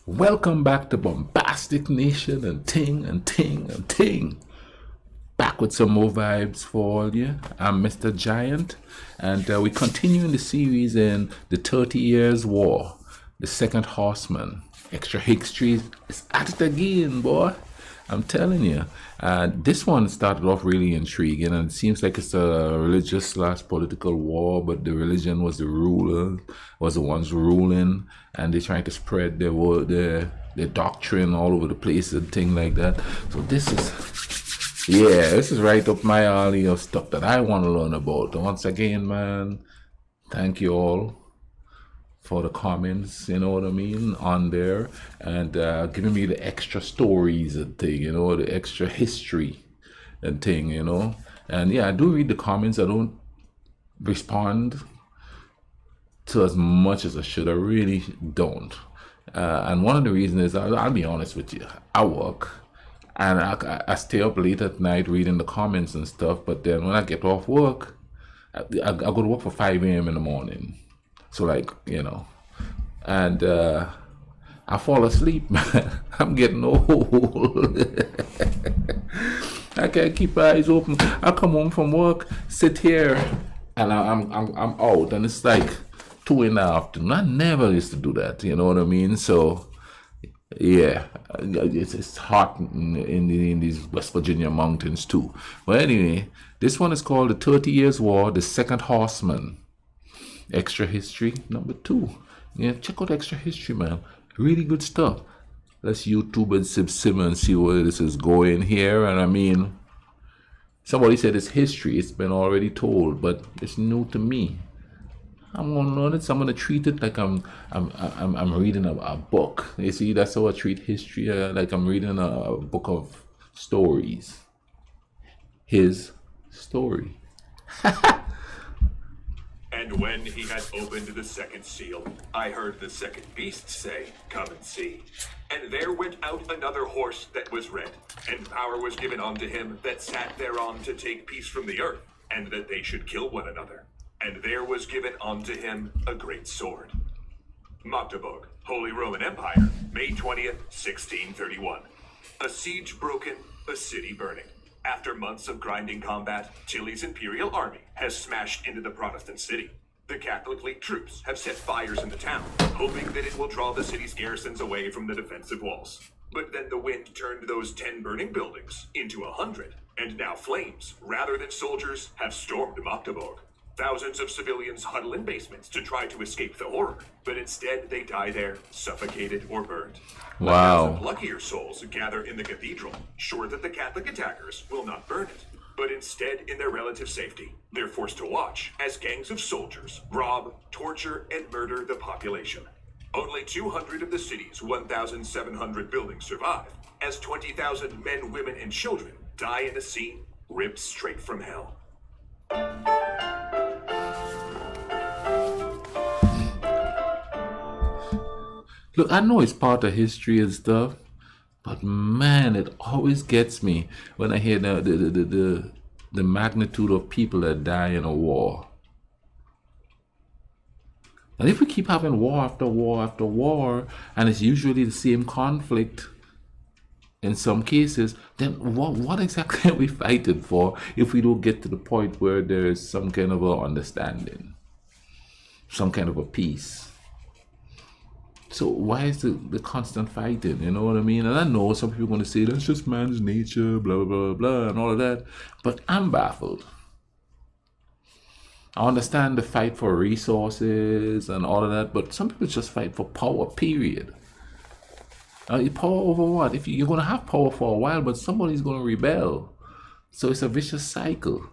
Welcome back to Bombastic Nation and Ting and Ting and Ting. Back with some more vibes for all you. I'm Mr. Giant, and we continue in the series in the 30 Years War, the second Horseman. Extra history is at it again, boy. I'm telling you. This one started off really intriguing, and it seems like it's a religious slash political war, but the religion was the ruler, was the ones ruling, and they're trying to spread their doctrine all over the place and things like that. So this is right up my alley of stuff that I want to learn about. And once again, man, thank you all for the comments, you know what I mean, on there, and giving me the extra stories and thing, the extra history and thing, And yeah, I do read the comments. I don't respond to as much as I should. I really don't. And one of the reasons is, I'll be honest with you, I work and I stay up late at night reading the comments and stuff, but then when I get off work, I go to work for 5 a.m. in the morning. So and I fall asleep, man. I'm getting old. I can't keep my eyes open. I come home from work, sit here, and I'm out, and it's like 2 in the afternoon. I never used to do that. You know what I mean? So yeah, it's hot in these West Virginia mountains too. But anyway, this one is called the 30 Years War, the Second Horseman. Extra history number 2. Yeah, check out extra history, man. Really good stuff. Let's YouTube and sim and see where this is going here. And I mean, somebody said it's history. It's been already told, but it's new to me. I'm gonna learn it. So I'm gonna treat it like I'm reading a book. You see, that's how I treat history. Like I'm reading a book of stories. His story. And when he had opened the second seal, I heard the second beast say, "Come and see." And there went out another horse that was red, and power was given unto him that sat thereon to take peace from the earth, and that they should kill one another. And there was given unto him a great sword. Magdeburg, Holy Roman Empire, May 20th, 1631. A siege broken, a city burning. After months of grinding combat, Tilly's imperial army has smashed into the Protestant city. The Catholic League troops have set fires in the town, hoping that it will draw the city's garrisons away from the defensive walls. But then the wind turned those 10 burning buildings into 100, and now flames, rather than soldiers, have stormed Magdeburg. Thousands of civilians huddle in basements to try to escape the horror, but instead they die there, suffocated or burned. Wow. 1,000 luckier souls gather in the cathedral, sure that the Catholic attackers will not burn it. But instead, in their relative safety, they're forced to watch as gangs of soldiers rob, torture, and murder the population. Only 200 of the city's 1,700 buildings survive, as 20,000 men, women, and children die in a scene ripped straight from hell. Look, I know it's part of history and stuff, but man, it always gets me when I hear the magnitude of people that die in a war. And if we keep having war after war after war, and it's usually the same conflict in some cases, then what exactly are we fighting for if we don't get to the point where there is some kind of a understanding, some kind of a peace? So why is the constant fighting? You know what I mean? And I know some people are going to say that's just man's nature, blah, blah, blah, blah, and all of that. But I'm baffled. I understand the fight for resources and all of that, but some people just fight for power, period. Power over what? If you're going to have power for a while, but somebody's going to rebel. So it's a vicious cycle.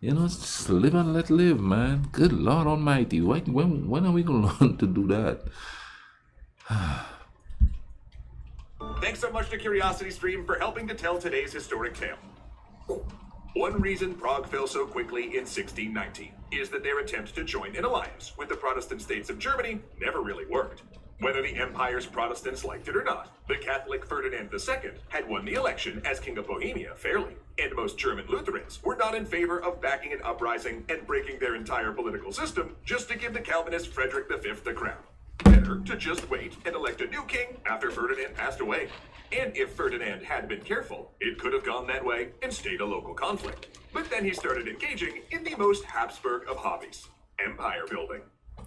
Just live and let live, man. Good Lord Almighty. When are we going to learn to do that? Thanks so much to CuriosityStream for helping to tell today's historic tale. One reason Prague fell so quickly in 1619 is that their attempt to join an alliance with the Protestant states of Germany never really worked. Whether the empire's Protestants liked it or not, the Catholic Ferdinand II had won the election as King of Bohemia fairly, and most German Lutherans were not in favor of backing an uprising and breaking their entire political system just to give the Calvinist Frederick V the crown. better to just wait and elect a new king after Ferdinand passed away. And if Ferdinand had been careful, it could have gone that way and stayed a local conflict. But then he started engaging in the most Habsburg of hobbies, empire building.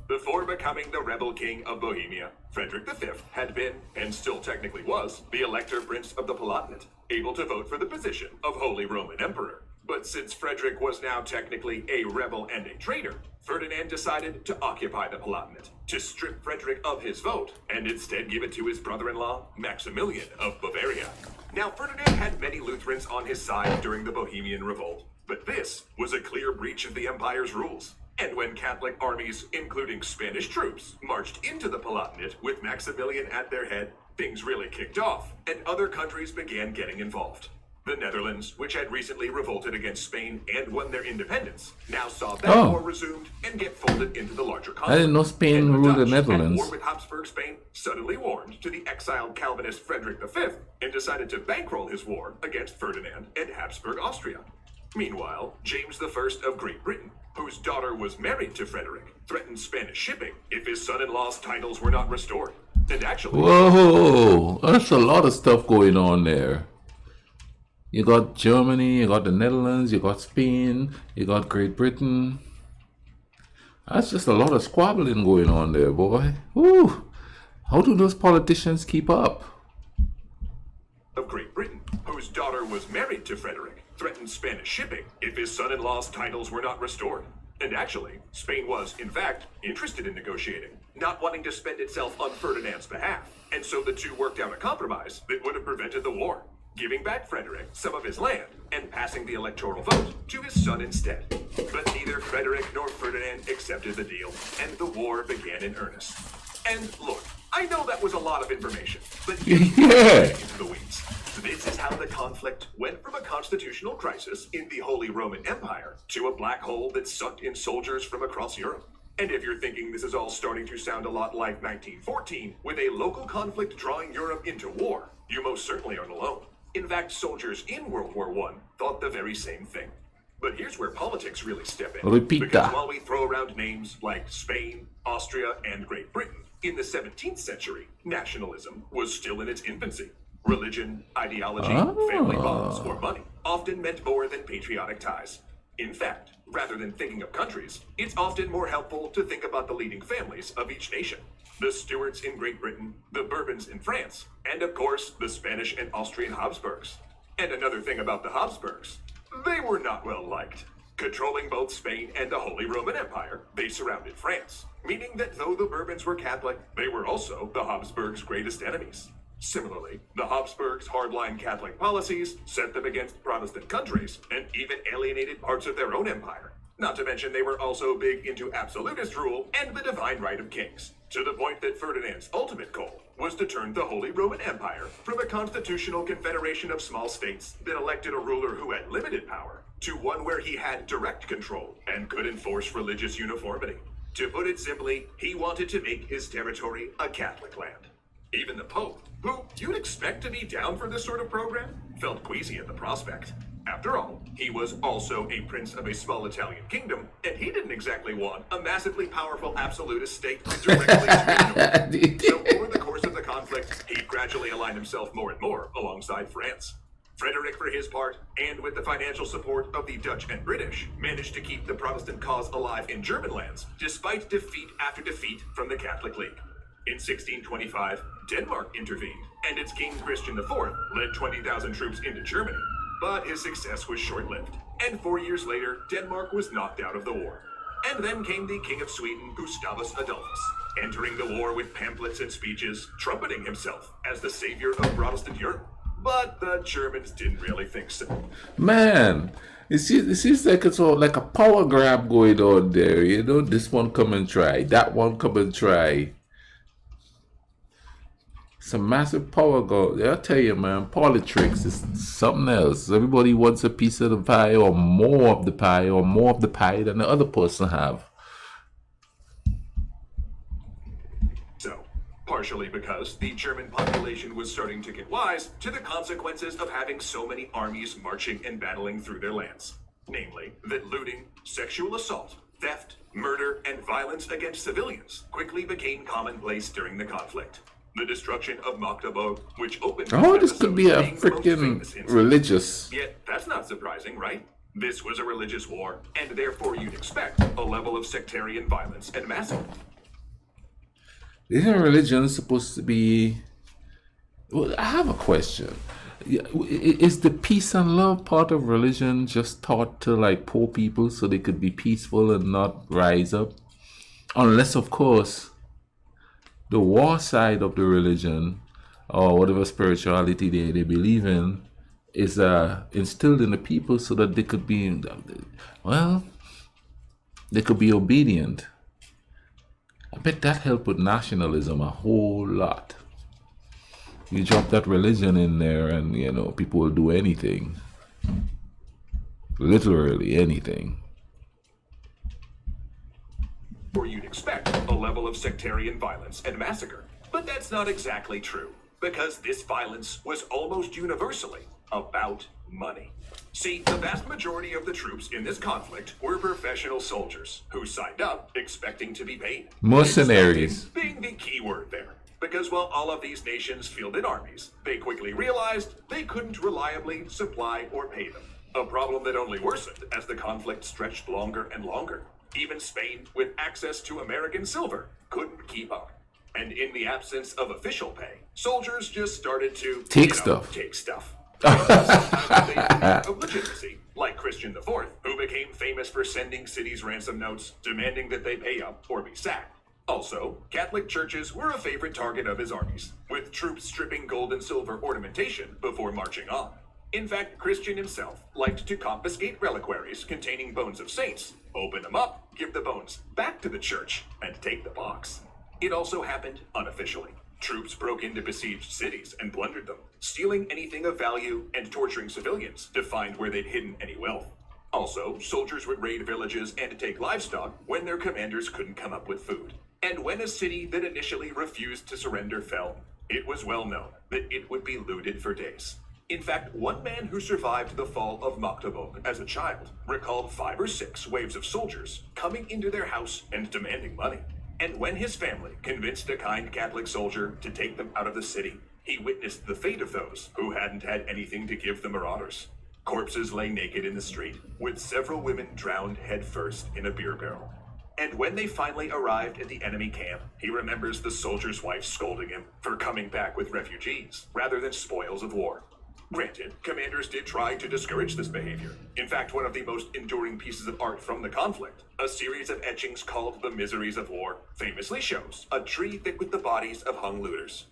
Before becoming the rebel king of Bohemia, Frederick V had been, and still technically was, the Elector Prince of the Palatinate, able to vote for the position of Holy Roman Emperor. But since Frederick was now technically a rebel and a traitor, Ferdinand decided to occupy the Palatinate, to strip Frederick of his vote, and instead give it to his brother-in-law, Maximilian of Bavaria. Now, Ferdinand had many Lutherans on his side during the Bohemian Revolt, but this was a clear breach of the empire's rules. And when Catholic armies, including Spanish troops, marched into the Palatinate with Maximilian at their head, things really kicked off, and other countries began getting involved. The Netherlands, which had recently revolted against Spain and won their independence, now saw that war resumed and get folded into the larger conflict. I didn't know Spain ruled the Netherlands. War with Habsburg Spain suddenly warmed to the exiled Calvinist Frederick V and decided to bankroll his war against Ferdinand and Habsburg Austria. Meanwhile, James I of Great Britain, whose daughter was married to Frederick, threatened Spanish shipping if his son-in-law's titles were not restored. And actually... Whoa, that's a lot of stuff going on there. You got Germany, you got the Netherlands, you got Spain, you got Great Britain. That's just a lot of squabbling going on there, boy. Woo! How do those politicians keep up? Of Great Britain, whose daughter was married to Frederick, threatened Spanish shipping if his son-in-law's titles were not restored. And actually, Spain was, in fact, interested in negotiating, not wanting to spend itself on Ferdinand's behalf. And so the two worked out a compromise that would have prevented the war, giving back Frederick some of his land and passing the electoral vote to his son instead. But neither Frederick nor Ferdinand accepted the deal, and the war began in earnest. And look, I know that was a lot of information, but into the weeds. This is how the conflict went from a constitutional crisis in the Holy Roman Empire to a black hole that sucked in soldiers from across Europe. And if you're thinking this is all starting to sound a lot like 1914, with a local conflict drawing Europe into war, you most certainly aren't alone. In fact, soldiers in World War I thought the very same thing. But here's where politics really step in. Because while we throw around names like Spain, Austria, and Great Britain, in the 17th century, nationalism was still in its infancy. Religion, ideology, family bonds, or money often meant more than patriotic ties. In fact, rather than thinking of countries, it's often more helpful to think about the leading families of each nation. The Stuarts in Great Britain, the Bourbons in France, and of course, the Spanish and Austrian Habsburgs. And another thing about the Habsburgs, they were not well liked. Controlling both Spain and the Holy Roman Empire, they surrounded France, meaning that though the Bourbons were Catholic, they were also the Habsburgs' greatest enemies. Similarly, the Habsburgs' hardline Catholic policies set them against Protestant countries and even alienated parts of their own empire. Not to mention they were also big into absolutist rule and the divine right of kings, to the point that Ferdinand's ultimate goal was to turn the Holy Roman Empire from a constitutional confederation of small states that elected a ruler who had limited power to one where he had direct control and could enforce religious uniformity. To put it simply, he wanted to make his territory a Catholic land. Even the Pope, who you'd expect to be down for this sort of program, felt queasy at the prospect. After all, he was also a prince of a small Italian kingdom, and he didn't exactly want a massively powerful absolutist state directly to So over the course of the conflict, he gradually aligned himself more and more alongside France. Frederick, for his part, and with the financial support of the Dutch and British, managed to keep the Protestant cause alive in German lands, despite defeat after defeat from the Catholic League. In 1625, Denmark intervened, and its King Christian IV led 20,000 troops into Germany. But his success was short-lived, and 4 years later, Denmark was knocked out of the war. And then came the King of Sweden, Gustavus Adolphus, entering the war with pamphlets and speeches, trumpeting himself as the savior of Protestant Europe. But the Germans didn't really think so. Man, it seems like it's all like a power grab going on there. You know, this one come and try, that one come and try. It's a massive power go. I'll tell you, man, politics is something else. Everybody wants a piece of the pie or more of the pie or more of the pie than the other person have. So, partially because the German population was starting to get wise to the consequences of having so many armies marching and battling through their lands. Namely, that looting, sexual assault, Theft, murder, and violence against civilians quickly became commonplace during the conflict. The destruction of Magdeburg, which opened Oh, this could be a being the most freaking famous incident. religious. Yet, that's not surprising, right? This was a religious war, and therefore you'd expect a level of sectarian violence and massacre. Isn't religion supposed to be? Well, I have a question. Yeah, is the peace and love part of religion just taught to like poor people so they could be peaceful and not rise up? Unless, of course, the war side of the religion or whatever spirituality they believe in is instilled in the people so that they could be, well, they could be obedient. I bet that helped with nationalism a whole lot. You drop that religion in there and, people will do anything. Literally anything. Or you'd expect a level of sectarian violence and massacre. But that's not exactly true, because this violence was almost universally about money. See, the vast majority of the troops in this conflict were professional soldiers who signed up expecting to be paid. Mercenaries. Being the key word there. Because while all of these nations fielded armies, they quickly realized they couldn't reliably supply or pay them. A problem that only worsened as the conflict stretched longer and longer. Even Spain, with access to American silver, couldn't keep up. And in the absence of official pay, soldiers just started to Take stuff. Take stuff. Sometimes they did of legitimacy, like Christian IV, who became famous for sending cities ransom notes demanding that they pay up or be sacked. Also, Catholic churches were a favorite target of his armies, with troops stripping gold and silver ornamentation before marching on. In fact, Christian himself liked to confiscate reliquaries containing bones of saints, open them up, give the bones back to the church, and take the box. It also happened unofficially. Troops broke into besieged cities and plundered them, stealing anything of value and torturing civilians to find where they'd hidden any wealth. Also, soldiers would raid villages and take livestock when their commanders couldn't come up with food. And when a city that initially refused to surrender fell, it was well known that it would be looted for days. In fact, one man who survived the fall of Magdeburg as a child recalled 5 or 6 waves of soldiers coming into their house and demanding money. And when his family convinced a kind Catholic soldier to take them out of the city, he witnessed the fate of those who hadn't had anything to give the marauders. Corpses lay naked in the street, with several women drowned headfirst in a beer barrel. And when they finally arrived at the enemy camp, he remembers the soldier's wife scolding him for coming back with refugees rather than spoils of war. Granted, commanders did try to discourage this behavior. In fact, one of the most enduring pieces of art from the conflict, a series of etchings called The Miseries of War, famously shows a tree thick with the bodies of hung looters.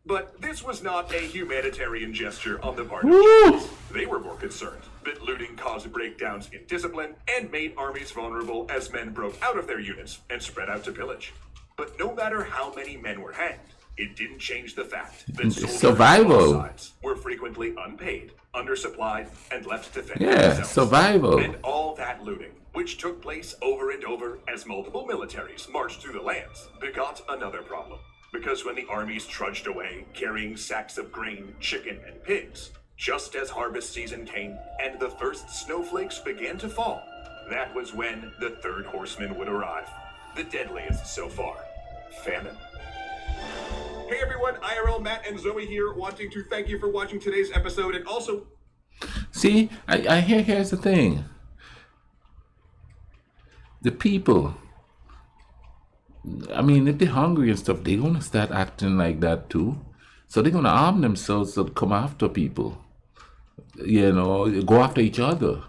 But this was not a humanitarian gesture on the part of Germans. They were more concerned that looting caused breakdowns in discipline and made armies vulnerable as men broke out of their units and spread out to pillage. But no matter how many men were hanged, it didn't change the fact that soldiers on both sides were frequently unpaid, undersupplied, and left to fend themselves. Survival. And all that looting, which took place over and over as multiple militaries marched through the lands, begot another problem. Because when the armies trudged away, carrying sacks of grain, chicken, and pigs, just as harvest season came and the first snowflakes began to fall, that was when the third horseman would arrive. The deadliest so far. Famine. Hey everyone, IRL Matt and Zoe here, wanting to thank you for watching today's episode and also... See, here's the thing. The people, I mean, if they're hungry and stuff, they're going to start acting like that too. So they're going to arm themselves to come after people. Go after each other.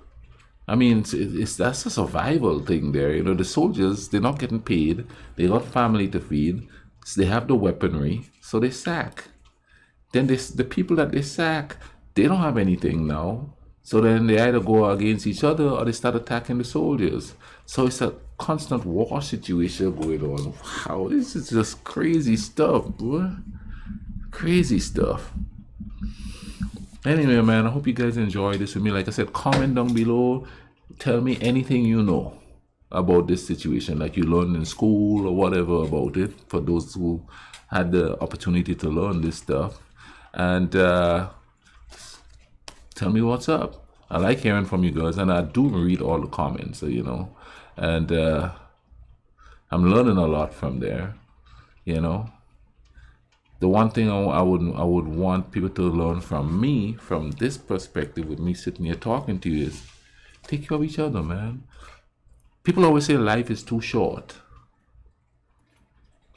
I mean, that's a survival thing there. The soldiers, they're not getting paid. They got family to feed. So they have the weaponry, so they sack. Then the people that they sack, they don't have anything now. So then they either go against each other or they start attacking the soldiers. So it's a constant war situation going on. Wow, this is just crazy stuff, boy. Crazy stuff. Anyway, man, I hope you guys enjoyed this with me. Like I said, comment down below. Tell me anything you know about this situation, like you learned in school or whatever about it, for those who had the opportunity to learn this stuff. And tell me what's up. I like hearing from you guys, and I do read all the comments, so and I'm learning a lot from there. You know, the one thing I would want people to learn from me, from this perspective, with me sitting here talking to you, is take care of each other, man. People always say life is too short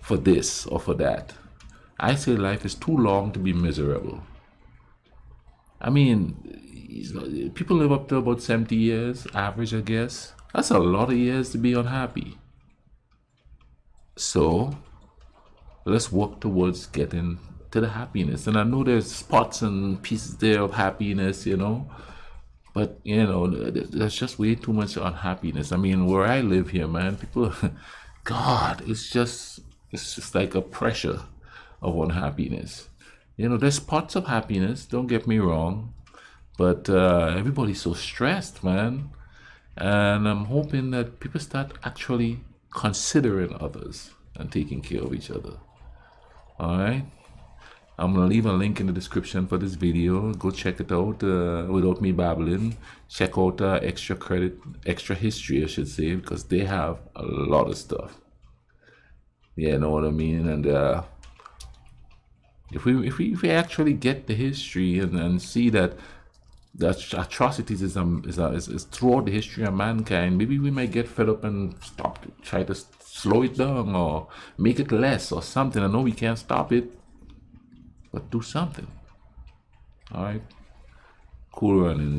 for this or for that. I say life is too long to be miserable. I mean, people live up to about 70 years, average, I guess. That's a lot of years to be unhappy. So let's work towards getting to the happiness. And I know there's spots and pieces there of happiness, but there's just way too much unhappiness. I mean, where I live here, man, people, God, it's just like a pressure of unhappiness. There's spots of happiness, don't get me wrong, but everybody's so stressed, man. And I'm hoping that people start actually considering others and taking care of each other. All right. I'm gonna leave a link in the description for this video. Go check it out. Without me babbling, check out extra history, I should say, because they have a lot of stuff. Yeah, know what I mean. And if we actually get the history and see that atrocities is throughout the history of mankind, maybe we might get fed up and try to slow it down or make it less or something. I know we can't stop it, but do something. All right, cool runnings.